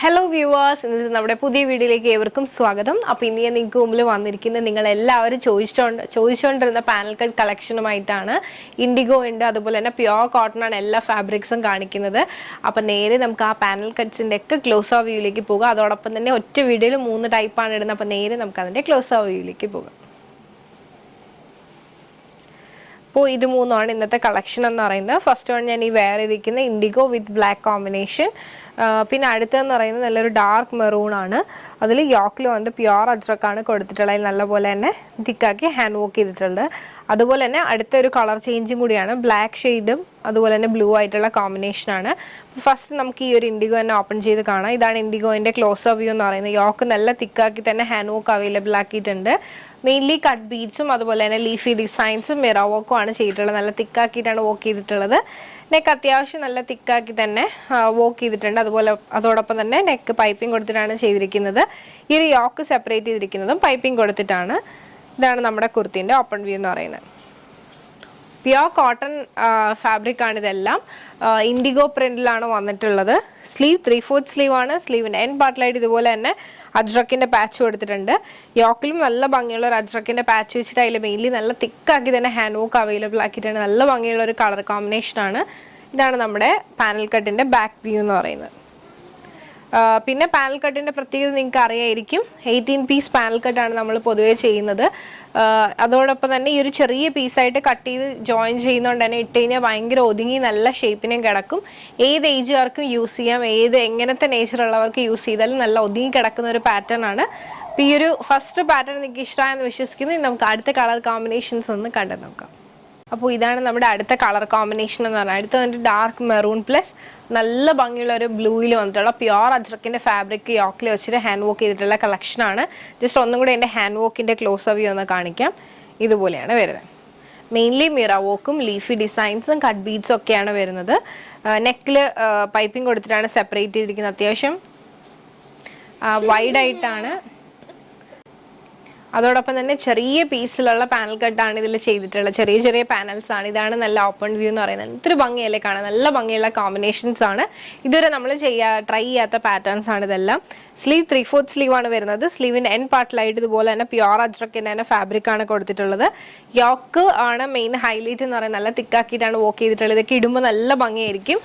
Hello viewers, ഇന്നത്തെ നമ്മുടെ പുതിയ വീഡിയോയിലേക്ക് ഏവർക്കും സ്വാഗതം. അപ്പോൾ ഇന്ന് ഞാൻ നിങ്ങൾക്ക് മുമ്പിൽ വന്നിരിക്കുന്നത് നിങ്ങൾ എല്ലാവരും ചോദിച്ചുകൊണ്ടിരുന്ന പാനൽ കട്ട് കളക്ഷനുമായിട്ടാണ്. ഇൻഡിഗോ ഉണ്ട്, അതുപോലെ തന്നെ പ്യുവർ കോട്ടൺ ആണ് എല്ലാ ഫാബ്രിക്സും കാണിക്കുന്നത്. അപ്പോൾ നേരെ നമുക്ക് ആ പാനൽ കട്ട്സിന്റെ ഒക്കെ ക്ലോസ് ഓഫ് വ്യൂയിലേക്ക് പോകാം. അതോടൊപ്പം തന്നെ ഒറ്റ വീഡിയോയിൽ 3 ടൈപ്പാണ് ഇടുന്നത്. അപ്പോൾ നേരെ നമുക്ക് അതിന്റെ ക്ലോസ് ഓഫ് വ്യൂയിലേക്ക് പോകാം. അപ്പോൾ ഇത് മൂന്നാണ് ഇന്നത്തെ കളക്ഷൻ എന്ന് പറയുന്നത്. ഫസ്റ്റ് വൺ ഞാൻ ഈ വേറെ ഇരിക്കുന്ന ഇൻഡിഗോ വിത്ത് ബ്ലാക്ക് കോമ്പിനേഷൻ. പിന്നെ അടുത്തതെന്ന് പറയുന്നത് നല്ലൊരു ഡാർക്ക് മെറൂൺ ആണ്. അതിൽ യോക്കിൽ വന്നിട്ട് പ്യുവർ അജ്രക്കാണ് കൊടുത്തിട്ടുള്ളത്. അതിൽ നല്ലപോലെ തന്നെ തിക്കാക്കി ഹാൻഡ് വർക്ക് ചെയ്തിട്ടുണ്ട്. അതുപോലെ തന്നെ അടുത്തൊരു കളർ ചേഞ്ചും കൂടിയാണ്, ബ്ലാക്ക് ഷെയ്ഡും അതുപോലെ തന്നെ ബ്ലൂ ആയിട്ടുള്ള കോമ്പിനേഷനാണ്. ഫസ്റ്റ് നമുക്ക് ഈ ഒരു ഇൻഡിഗോ തന്നെ ഓപ്പൺ ചെയ്ത് കാണാം. ഇതാണ് ഇൻഡിഗോൻ്റെ ക്ലോസ് ഓഫ് വ്യൂ എന്ന് പറയുന്നത്. യോക്ക് നല്ല തിക്കാക്കി തന്നെ ഹാൻഡ് വർക്ക് അവൈലബിൾ ആക്കിയിട്ടുണ്ട്. മെയിൻലി കട്ട് ബീഡ്സും അതുപോലെ തന്നെ ലീഫി ഡിസൈൻസും മിറർ വർക്കും ആണ് ചെയ്തിട്ടുള്ളത്. നല്ല തിക്കാക്കിയിട്ടാണ് വർക്ക് ചെയ്തിട്ടുള്ളത്. നെക്ക് അത്യാവശ്യം നല്ല തിക്കാക്കി തന്നെ വർക്ക് ചെയ്തിട്ടുണ്ട്. അതോടൊപ്പം തന്നെ നെക്ക് പൈപ്പിംഗ് കൊടുത്തിട്ടാണ് ചെയ്തിരിക്കുന്നത്. ഈ ഒരു യോക്ക് സെപ്പറേറ്റ് ചെയ്തിരിക്കുന്നതും പൈപ്പിംഗ് കൊടുത്തിട്ടാണ്. ഇതാണ് നമ്മുടെ കുർത്തിൻ്റെ ഓപ്പൺ വ്യൂ എന്ന് പറയുന്നത്. പ്യുവർ കോട്ടൺ ഫാബ്രിക് ആണ് ഇതെല്ലാം. ഇൻഡിഗോ പ്രിന്റിലാണ് വന്നിട്ടുള്ളത്. സ്ലീവ് 3/4 സ്ലീവ് ആണ്. സ്ലീവിൻ്റെ എൻ പാർട്ടിലായിട്ട് ഇതുപോലെ തന്നെ അജ്രക്കിൻ്റെ പാച്ച് കൊടുത്തിട്ടുണ്ട്. യോക്കിലും നല്ല ഭംഗിയുള്ള ഒരു അജ്രക്കിൻ്റെ പാച്ച് വെച്ചിട്ട് അതിൽ മെയിൻലി നല്ല തിക്കാക്കി തന്നെ ഹാൻഡ് വർക്ക് അവൈലബിൾ ആക്കിയിട്ടുണ്ട്. നല്ല ഭംഗിയുള്ള ഒരു കളർ കോമ്പിനേഷനാണ്. ഇതാണ് നമ്മുടെ പാനൽ കട്ടിൻ്റെ ബാക്ക് വ്യൂ എന്ന് പറയുന്നത്. പിന്നെ പാനൽ കട്ടിൻ്റെ പ്രത്യേകത നിങ്ങൾക്ക് അറിയായിരിക്കും. 18 പീസ് പാനൽ കട്ടാണ് നമ്മൾ പൊതുവേ ചെയ്യുന്നത്. അതോടൊപ്പം തന്നെ ഈ ഒരു ചെറിയ പീസായിട്ട് കട്ട് ചെയ്ത് ജോയിൻ ചെയ്യുന്നതുകൊണ്ട് തന്നെ ഇട്ട് കഴിഞ്ഞാൽ ഭയങ്കര ഒതുങ്ങി നല്ല ഷേപ്പിനും കിടക്കും. ഏത് ഏജുകാർക്കും യൂസ് ചെയ്യാം, എങ്ങനത്തെ നേച്ചറുള്ളവർക്ക് യൂസ് ചെയ്താലും നല്ല ഒതുങ്ങി കിടക്കുന്ന ഒരു പാറ്റേൺ ആണ്. അപ്പോൾ ഈ ഒരു ഫസ്റ്റ് പാറ്റേൺ നിങ്ങൾക്ക് ഇഷ്ടമായെന്ന് വിശ്വസിക്കുന്നു. നമുക്ക് അടുത്ത കളർ കോമ്പിനേഷൻസ് ഒന്ന് കണ്ടു നോക്കാം. അപ്പോൾ ഇതാണ് നമ്മുടെ അടുത്ത കളർ കോമ്പിനേഷൻ എന്ന് പറഞ്ഞാൽ. അടുത്ത വന്നിട്ട് ഡാർക്ക് മെറൂൺ പ്ലസ് നല്ല ഭംഗിയുള്ള ഒരു ബ്ലൂയിൽ വന്നിട്ടുള്ള പ്യുവർ അജ്രക്കിൻ്റെ ഫാബ്രിക് യോക്കിൽ വെച്ചിട്ട് ഹാൻഡ് വർക്ക് ചെയ്തിട്ടുള്ള കളക്ഷനാണ്. ജസ്റ്റ് ഒന്നും കൂടി എൻ്റെ ഹാൻഡ് വർക്കിൻ്റെ ക്ലോസ് വ്യൂ ഒന്ന് കാണിക്കാം. ഇതുപോലെയാണ് വരുന്നത്. മെയിൻലി മിറർ വർക്കും ലീഫി ഡിസൈൻസും കട്ട് ബീഡ്സും ഒക്കെയാണ് വരുന്നത്. നെക്കിൽ പൈപ്പിംഗ് കൊടുത്തിട്ടാണ് സെപ്പറേറ്റ് ചെയ്തിരിക്കുന്നത്. അത്യാവശ്യം വൈഡായിട്ടാണ്. അതോടൊപ്പം തന്നെ ചെറിയ പീസിലുള്ള പാനൽ കട്ടാണ് ഇതിൽ ചെയ്തിട്ടുള്ളത്. ചെറിയ ചെറിയ പാനൽസ് ആണ്. ഇതാണ് നല്ല ഓപ്പൺ വ്യൂ എന്ന് പറയുന്നത്. ഇത്ര ഭംഗിയല്ലേ കാണാൻ, നല്ല ഭംഗിയുള്ള കോമ്പിനേഷൻസ് ആണ്. ഇതുവരെ നമ്മൾ ട്രൈ ചെയ്യാത്ത പാറ്റേൺസ് ആണ് ഇതെല്ലാം. സ്ലീവ് 3/4 സ്ലീവ് ആണ് വരുന്നത്. സ്ലീവിൻ്റെ എൻ പാർട്ടിലായിട്ട് ഇതുപോലെ തന്നെ പ്യുവർ അജ്രക്കിൻ്റെ തന്നെ ഫാബ്രിക് ആണ് കൊടുത്തിട്ടുള്ളത്. യോക്ക് ആണ് മെയിൻ ഹൈലൈറ്റ് എന്ന് പറയുന്നത്. നല്ല തിക്കാക്കിയിട്ടാണ് വർക്ക് ചെയ്തിട്ടുള്ളത്. ഇതൊക്കെ ഇടുമ്പോൾ നല്ല ഭംഗിയായിരിക്കും.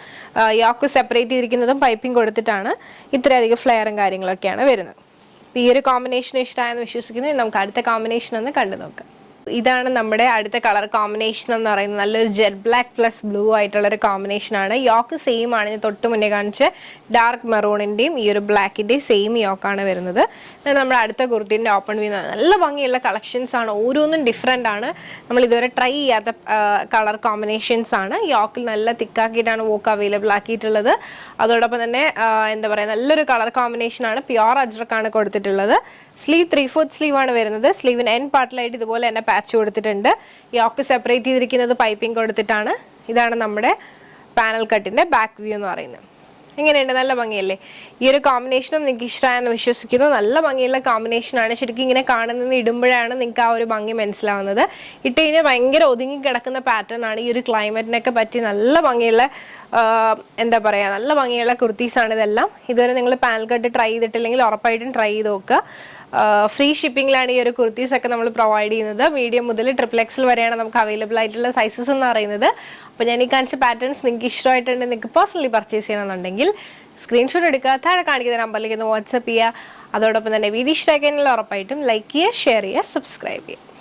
യോക്ക് സെപ്പറേറ്റ് ചെയ്തിരിക്കുന്നതും പൈപ്പിംഗ് കൊടുത്തിട്ടാണ്. ഇത്രയധികം ഫ്ലെയറും കാര്യങ്ങളൊക്കെയാണ് വരുന്നത്. ഈ ഒരു കോമ്പിനേഷൻ ഇഷ്ടമായെന്ന് വിശ്വസിക്കുന്നു. നമുക്ക് അടുത്ത കോമ്പിനേഷൻ ഒന്ന് കണ്ടു നോക്കാം. ഇതാണ് നമ്മുടെ അടുത്ത കളർ കോമ്പിനേഷൻ എന്ന് പറയുന്നത്. നല്ലൊരു ജെറ്റ് ബ്ലാക്ക് പ്ലസ് ബ്ലൂ ആയിട്ടുള്ളൊരു കോമ്പിനേഷനാണ്. യോക്ക് സെയിം ആണ്. ഞാൻ തൊട്ട് മുന്നേ കാണിച്ച ഡാർക്ക് മെറൂണിൻ്റെയും ഈ ഒരു ബ്ലാക്കിൻ്റെയും സെയിം യോക്കാണ് വരുന്നത്. നമ്മുടെ അടുത്ത കുർത്തിൻ്റെ ഓപ്പൺ വ്യൂ നല്ല ഭംഗിയുള്ള കളക്ഷൻസ് ആണ്. ഓരോന്നും ഡിഫറെൻ്റ് ആണ്. നമ്മൾ ഇതുവരെ ട്രൈ ചെയ്യാത്ത കളർ കോമ്പിനേഷൻസ് ആണ്. യോക്കിൽ നല്ല തിക്കാക്കിയിട്ടാണ് വോക്ക് അവൈലബിൾ ആക്കിയിട്ടുള്ളത്. അതോടൊപ്പം തന്നെ എന്താ പറയുക, നല്ലൊരു കളർ കോമ്പിനേഷനാണ്. പ്യുവർ അജ്രക്കാണ് കൊടുത്തിട്ടുള്ളത്. സ്ലീവ് 3/4 സ്ലീവ് ആണ് വരുന്നത്. സ്ലീവിന് എൻ പാർട്ടിലായിട്ട് ഇതുപോലെ തന്നെ പാച്ച് കൊടുത്തിട്ടുണ്ട്. യോക്ക് സെപ്പറേറ്റ് ചെയ്തിരിക്കുന്നത് പൈപ്പിംഗ് കൊടുത്തിട്ടാണ്. ഇതാണ് നമ്മുടെ പാനൽ കട്ടിൻ്റെ ബാക്ക് വ്യൂ എന്ന് പറയുന്നത്. എങ്ങനെയുണ്ട്, നല്ല ഭംഗിയല്ലേ? ഈ ഒരു കോമ്പിനേഷനും നിങ്ങൾക്ക് ഇഷ്ടമായെന്ന് വിശ്വസിക്കുന്നു. നല്ല ഭംഗിയുള്ള കോമ്പിനേഷനാണ്. ശരിക്കും ഇങ്ങനെ കാണുന്നത് ഇടുമ്പോഴാണ് നിങ്ങൾക്ക് ആ ഒരു ഭംഗി മനസ്സിലാവുന്നത്. ഇട്ട് കഴിഞ്ഞാൽ ഭയങ്കര ഒതുങ്ങി കിടക്കുന്ന പാറ്റേൺ ആണ്. ഈ ഒരു ക്ലൈമറ്റിനൊക്കെ പറ്റി നല്ല ഭംഗിയുള്ള എന്താ പറയുക, നല്ല ഭംഗിയുള്ള കുർത്തീസാണ് ഇതെല്ലാം. ഇതുവരെ നിങ്ങൾ പാനൽ കട്ട് ട്രൈ ചെയ്തിട്ടില്ലെങ്കിൽ ഉറപ്പായിട്ടും ട്രൈ ചെയ്ത് നോക്കുക. ഫ്രീ ഷിപ്പിങ്ങിലാണ് ഈ ഒരു കുർത്തീസൊക്കെ നമ്മൾ പ്രൊവൈഡ് ചെയ്യുന്നത്. മീഡിയം മുതൽ XXL വരെയാണ് നമുക്ക് അവൈലബിൾ ആയിട്ടുള്ള സൈസസ് എന്ന് പറയുന്നത്. അപ്പോൾ ഞാൻ ഈ കാണിച്ച പാറ്റേൺസ് നിങ്ങൾക്ക് ഇഷ്ടമായിട്ടുണ്ട്, നിങ്ങൾക്ക് പേഴ്സണലി പർച്ചേസ് ചെയ്യണമെന്നുണ്ടെങ്കിൽ സ്ക്രീൻഷോട്ട് എടുക്കുക, താഴെ കാണിക്കുന്ന നമ്പറിലേക്ക് ഒന്ന് വാട്സപ്പ് ചെയ്യുക. അതോടൊപ്പം തന്നെ വീഡിയോ ഇഷ്ടമാക്കിയാൽ ഉറപ്പായിട്ടും ലൈക്ക് ചെയ്യുക, ഷെയർ ചെയ്യുക, സബ്സ്ക്രൈബ് ചെയ്യുക.